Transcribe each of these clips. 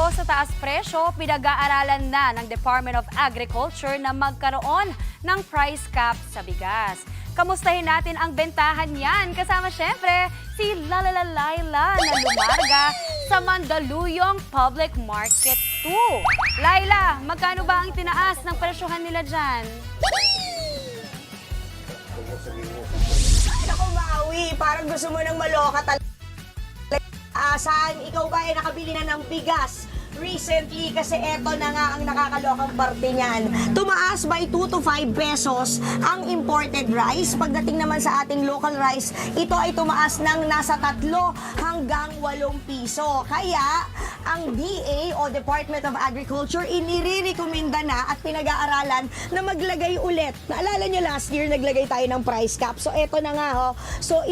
Dahil sa taas presyo, pinag-aaralan na ng Department of Agriculture na magkaroon ng price cap sa bigas. Kamustahin natin ang bentahan niyan kasama syempre si Lalala Laila na lumarga sa Mandaluyong Public Market 2. Laila, magkano ba ang tinaas ng presyohan nila dyan? Ako, Maui, parang gusto mo nang maloka talaga. Saan ikaw ba ay nakabili na ng bigas recently? Kasi eto na nga ang nakakalokang parte niyan. Tumaas by 2 to 5 pesos ang imported rice. Pagdating naman sa ating local rice, ito ay tumaas ng nasa 3 hanggang 8 piso. Kaya ang DA o Department of Agriculture inirekomenda na at pinag-aaralan na maglagay ulit. Naalala niyo last year naglagay tayo ng price cap. So eto na nga ho. So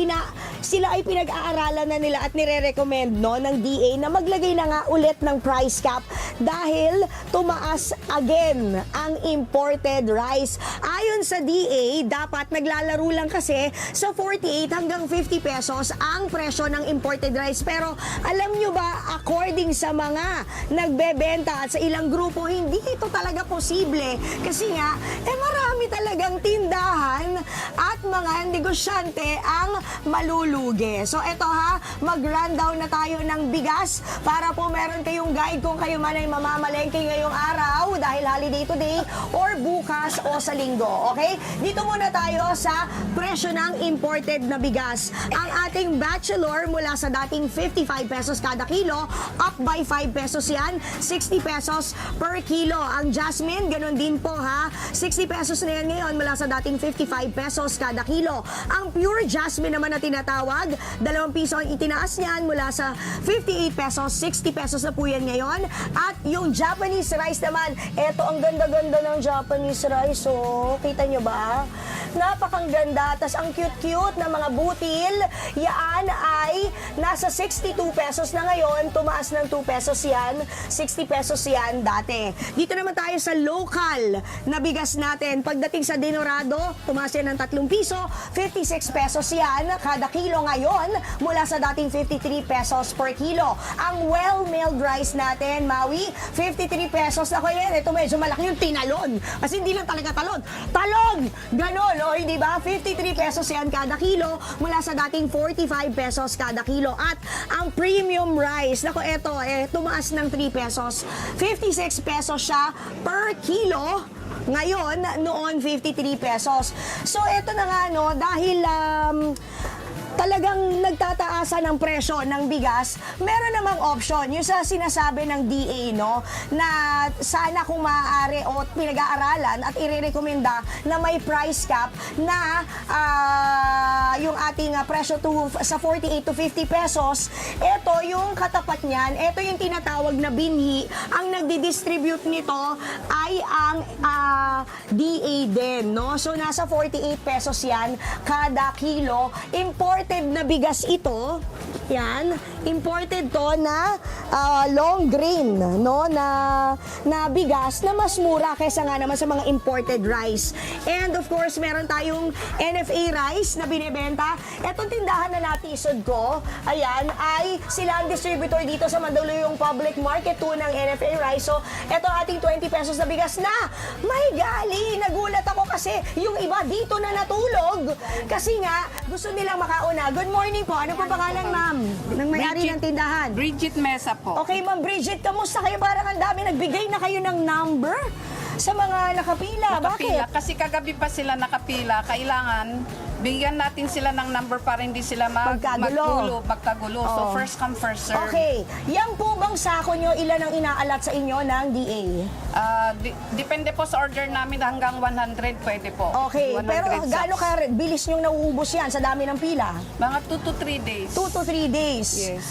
sila ay pinag-aaralan na nila at nire-recommend no ng DA na maglagay na nga ulit ng price cap dahil tumaas again ang imported rice. Ayon sa DA, dapat naglalaro lang kasi sa 48 hanggang 50 pesos ang presyo ng imported rice. Pero alam nyo ba, according sa mga nagbebenta at sa ilang grupo, hindi ito talaga posible. Kasi nga, marami talagang tindahan at mga negosyante ang malulugi. So eto ha, mag-rundown na tayo ng bigas para po meron kayong guide kung kayo man ay mamamalengke ngayong araw dahil holiday today or bukas o sa linggo. Okay? Dito muna tayo sa presyo ng imported na bigas. Ang ating bachelor mula sa dating 55 pesos kada kilo, up by 5 pesos yan, 60 pesos per kilo. Ang jasmine, ganun din po ha, 60 pesos na yan ngayon mula sa dating 55 pesos kada kilo. Ang pure jasmine naman na tinatawag, 2 piso ang itinaas niyan mula sa 58 pesos, 60 pesos na po yan ngayon. At yung Japanese rice naman, eto ang ganda-ganda ng Japanese rice, oh. Kita nyo ba? Napakang ganda. Tas ang cute-cute na mga butil, yan ay nasa 62 pesos na ngayon. Tumaas ng 2 pesos yan. 60 pesos yan dati. Dito naman tayo sa local na bigas natin. Pagdating sa Dinorado, tumaas yan ng 3 piso. 56 pesos yan kada kilo ngayon mula sa dating 53 pesos per kilo. Ang well-milled rice natin, Maui, 53 pesos. Ako yan, ito medyo malaki yung tinalon. Kasi hindi lang talaga talon. Talon! Ganon, o hindi ba? 53 pesos yan kada kilo mula sa dating 45 pesos kada kilo. At ang premium rice, nako eto, tumaas ng 3 pesos. 56 pesos siya per kilo. Ngayon, noon 53 pesos. So eto na nga no, dahil talagang nagtataasan ng presyo ng bigas, meron namang option. Yung sa sinasabi ng DA, no, na sana kung maaari o pinag-aaralan at irerekomenda na may price cap na yung ating presyo sa 48 to 50 pesos, ito yung katapat niyan, ito yung tinatawag na binhi. Ang nagdi-distribute nito ay ang DA din, no? So, nasa 48 pesos yan kada kilo. Imported na bigas ito, yan, imported to na long grain, no, na bigas na mas mura kaysa nga naman sa mga imported rice. And of course, meron tayong NFA rice na binebenta. Etong tindahan na natisod ko, ayan, ay sila ang distributor dito sa Mandaluyong Public Market 2 ng NFA rice. So, eto ating 20 pesos na bigas na may gali. Nagulat ako kasi yung iba dito na natulog kasi nga gusto nilang makauna. Good morning po. Ano po pangalan, ma'am? Ng may-ari ng tindahan. Bridget Mesa po. Okay, ma'am Bridget, kamusta kayo? Parang ang dami. Nagbigay na kayo ng number sa mga nakapila. Nakapila. Bakit? Kasi kagabi pa sila nakapila. Kailangan bigyan natin sila ng number para hindi sila magkagulo. So, first come, first serve. Okay. Yan po bang sako nyo, ilan ang inaalat sa inyo ng DA? Depende po sa order namin hanggang 100 pwede po. Okay. 100 Pero sacks. gaano bilis nyong nauubos yan sa dami ng pila? Mga 2 to 3 days. 2 to 3 days. Yes.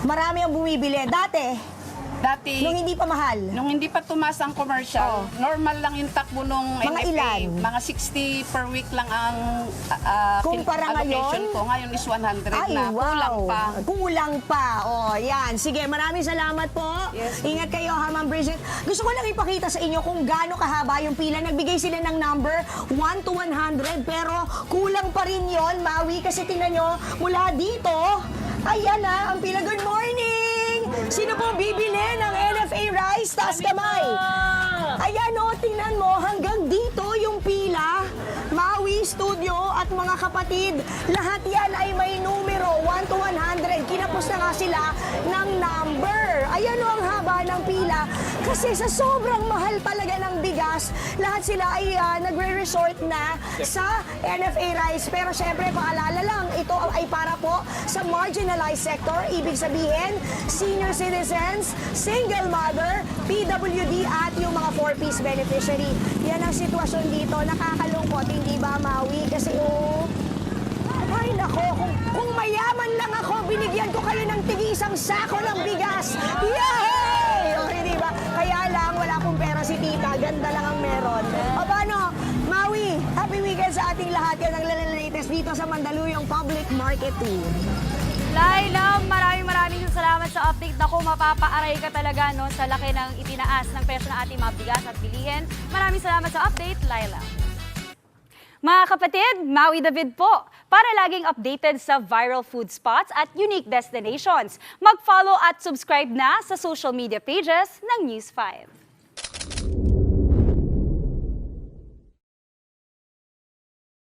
Marami ang bumibili. Dati, Dati, nung hindi pa mahal. nung hindi pa tumaas ang commercial, normal lang yung takbo nung Mga NFA. ilan? Mga 60 per week lang ang Kumpara allocation ngayon? ko. Ngayon is 100 Ay, na. wow. Kulang pa. Kulang pa. O, yan. Sige, maraming salamat po. Yes. Ingat kayo, ha, Ma'am Bridget. Gusto ko lang ipakita sa inyo kung gaano kahaba yung pila. Nagbigay sila ng number 1 to 100, pero kulang pa rin yon, Maui, kasi tingnan nyo, mula dito, ayan na, ang pila. Good morning! Sino po bibili ng NFA taas kamay. Ayan o, tingnan mo, hanggang dito yung pila. Maui Studio at mga kapatid, lahat yan ay may numero, 1 to 100. Kinapos na nga sila ng number. Ayan o ang haba ng pila. Kasi sa sobrang mahal talaga ng bigas, lahat sila ay nagre-resort na sa NFA rice. Pero syempre, paalala lang, ito ay para po sa marginalized sector. Ibig sabihin, senior citizens, single mother, PWD at yung mga 4-piece beneficiary. Yan ang sitwasyon dito. Nakakalungkot, hindi ba, Maui? Kasi ay nako, kung mayaman lang ako, binigyan ko kayo ng tig-isang sako ng bigas. Yay! O, hindi ba? Kaya lang, wala akong pera si tita. Ganda lang ang meron. O paano? Maui, happy weekend sa ating lahat. Yan ang latest dito sa Mandaluyong Public Market 2. Laila, maraming salamat sa update. Naku, mapapaaray ka talaga no, sa laki ng itinaas ng presyo ng ating mga bigas at bilihin. Maraming salamat sa update, Laila. Mga kapatid, Maui David po. Para laging updated sa viral food spots at unique destinations, mag-follow at subscribe na sa social media pages ng News 5.